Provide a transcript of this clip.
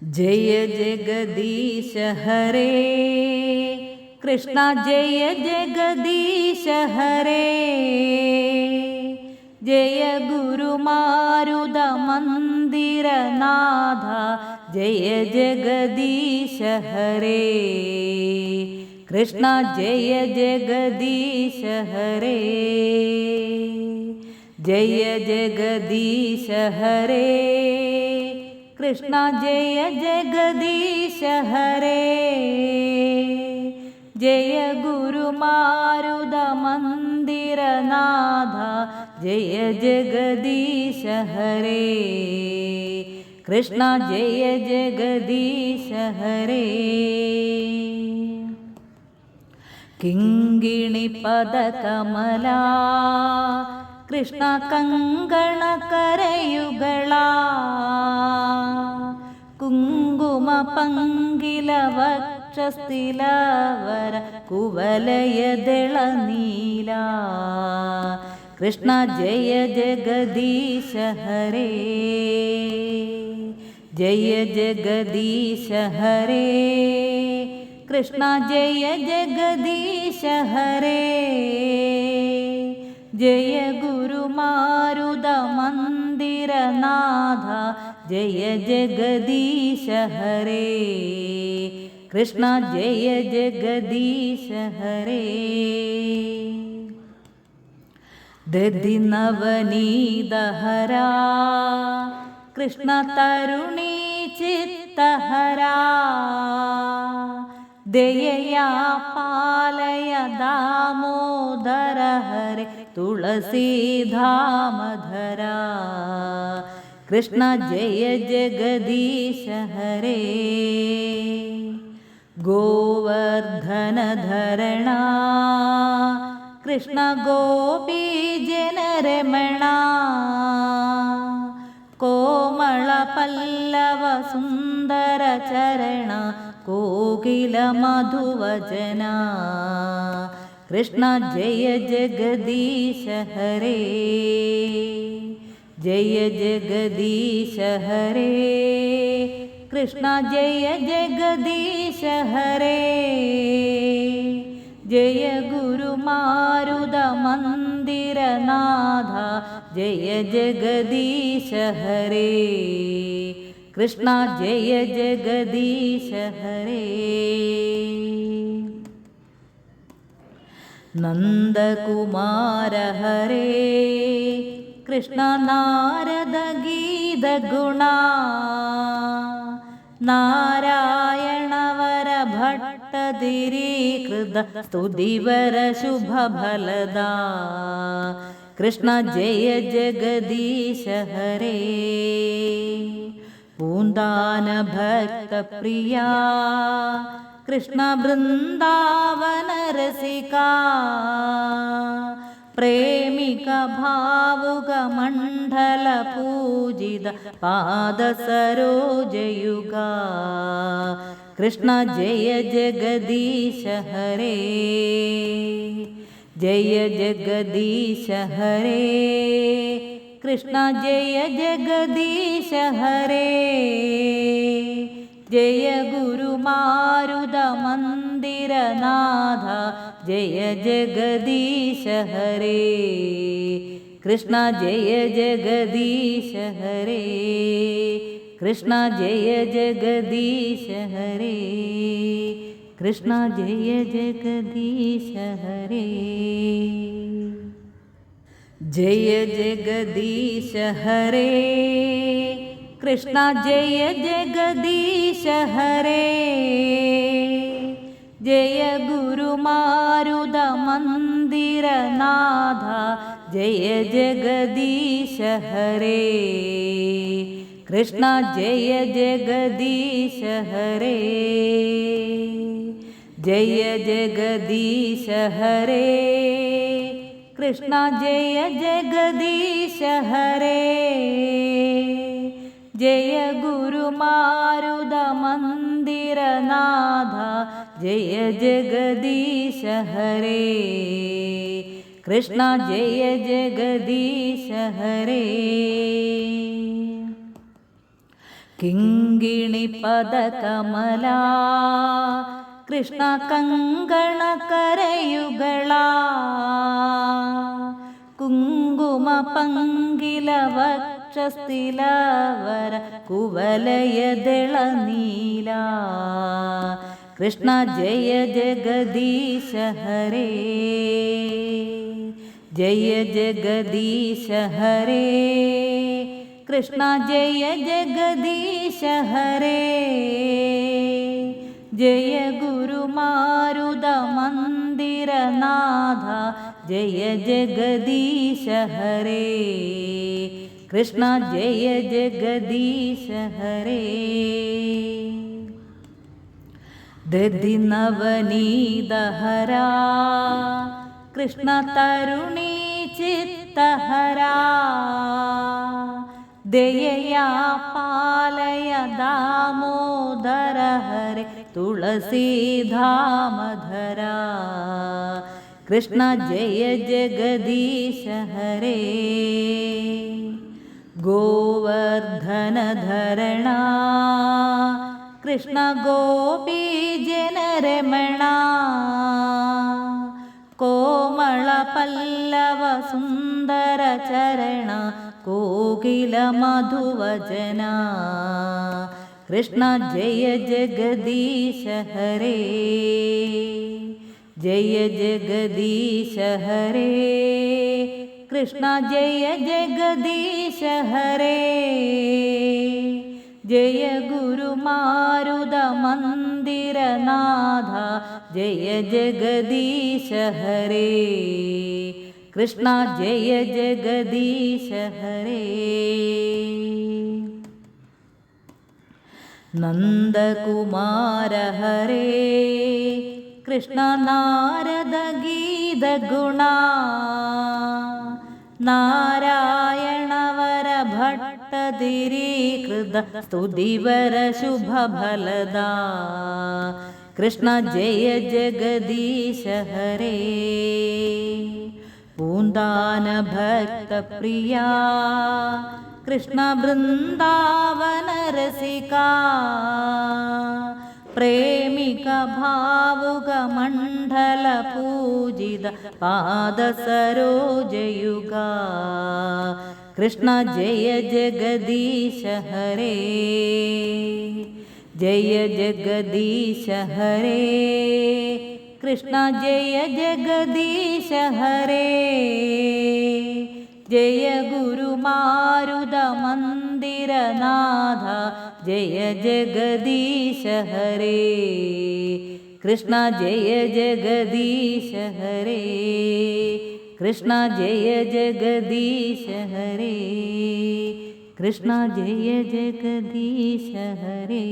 जय जगदीश हरे कृष्ण, जय जगदीश हरे। जय गुरु मारुद मंदिर नाथा, जय जगदीश हरे कृष्ण, जय जगदीश हरे। जय जगदीश हरे कृष्ण, जय जगदीश हरे। जय गुरु मारुद मंदिर नाथा, जय जगदीश हरे कृष्ण, जय जगदीश हरे। किंगिणी पद कमला कृष्ण कंगण करेयुगळ, कुंकुम पंगिल वक्षस्थिलवर कुवलयदಳ नीला। कृष्ण जय जगदीश हरे, जय जगदीश हरे कृष्ण, जय जगदीश हरे। जय गुरु मारुद मंदिर नाथा, जय जगदीश हरे कृष्ण, जय जगदीश हरे। दधि नवनीत हरा कृष्ण, तरुणी चित्तहरा। दयया पालय दामोदर हरे, तुलसी धामधरा। कृष्ण जय जगदीश हरे, गोवर्धन धरणा कृष्ण, गोपी जनरमणा। कोमल पल्लव सुंदर चरण, कोकिल मधुवचना। कृष्ण जय जगदीश हरे, जय जगदीश हरे कृष्ण, जय जगदीश हरे। जय गुरु मारुद मंदिर नाथा, जय जगदीश हरे कृष्ण, जय जगदीश हरे। नंदकुमार हरे कृष्ण, नारद गीत गुणा। नारायण वर भट्ट दिरीकृत, स्तुतिवर शुभ फलदा। कृष्ण जय जगदीश हरे, पूंदान भक्त प्रिया कृष्ण, वृंदावन रसिका। प्रेमिक भावुक मंडल पूजित, पाद सरोजयुगा। कृष्ण जय जगदीश हरे, जय जगदीश हरे कृष्ण, जय जगदीश हरे। जय गुरु मारुद मंदिर नाथा, जय जगदीश हरे कृष्ण, जय जगदीश हरे कृष्ण, जय जगदीश हरे कृष्ण, जय जगदीश हरे। जय जगदीश हरे कृष्ण, जय जगदीश हरे। जय गुरु मारुद मंदिर नाथा, जय जगदीश हरे कृष्ण, जय जगदीश हरे। जय जगदीश हरे कृष्ण, जय जगदीश हरे। जय गुरु मारुद मंदिर नाथा, जय जगदीश हरे कृष्ण, जय जगदीश हरे। കിങ്കിണി പദകമലാ കൃഷ്ണ കങ്കണ കരയുകളാ കുങ്കുമ പങ്കില വക്ഷസ്ഥിലവര കുവലയദളനീല കൃഷ്ണ ജയ ജഗദീശ ഹരേ ജയ ജഗദീശ ഹരേ കൃഷ്ണ ജയ ജഗദീശ ഹരേ ജയ ഗുരുമാരുത മന്ദിരനാഥ ജയ ജഗദീശ ഹരേ കൃഷ്ണ ജയ ജഗദീശ ഹരേ ദധി നവനീതഹരാ കൃഷ്ണ തരുണീ ചിത്തഹരാ ദയയാ പാലയ ദാമോദര ഹരേ തുളസീധാമധരാ കൃഷ്ണ ജയ ജഗദീശ ഹരേ ഗോവർദ്ധനധരണ കൃഷ്ണ ഗോപീജനരമണ കോമള പല്ലവ സുന്ദര ചരണ കോകില മധുവചന കൃഷ്ണ ജയ ജഗദീശ ഹരേ ജയ ജഗദീശ ഹരേ കൃഷ്ണ ജയ ജഗദീശ ഹരേ ജയ ഗുരുമാരുത മന്ദിരനാഥ ജയ ജഗദീശ ഹരേ കൃഷ്ണ ജയ ജഗദീശ ഹരേ നന്ദകുമാര ഹരേ കൃഷ്ണ നാരദ ഗീത ഗുണ നാരായണവര ഭട്ടതിരീകൃത സ്തുതിവര ശുഭഫലദ കൃഷ്ണ ജയ ജഗദീശ ഹരേ പൂന്താന ഭക്തപ്രിയ കൃഷ്ണ വൃന്ദാവന രസിക പ്രേമിക ഭാവുക മണ്ഡല പൂജിത പാദ സരോജയുഗ കൃഷ്ണ ജയ ജഗദീശ ഹരേ ജയ ജഗദീശ ഹരേ കൃഷ്ണ ജയ ജഗദീശ ഹരേ ജയ ഗുരുമാരുത മന്ദിരനാഥ ജയ ജഗദീശ ഹരേ കൃഷ്ണ ജയ ജഗദീശ ഹരേ കൃഷ്ണ ജയ ജഗദീശ ഹരേ കൃഷ്ണ ജയ ജഗദീശ ഹരേ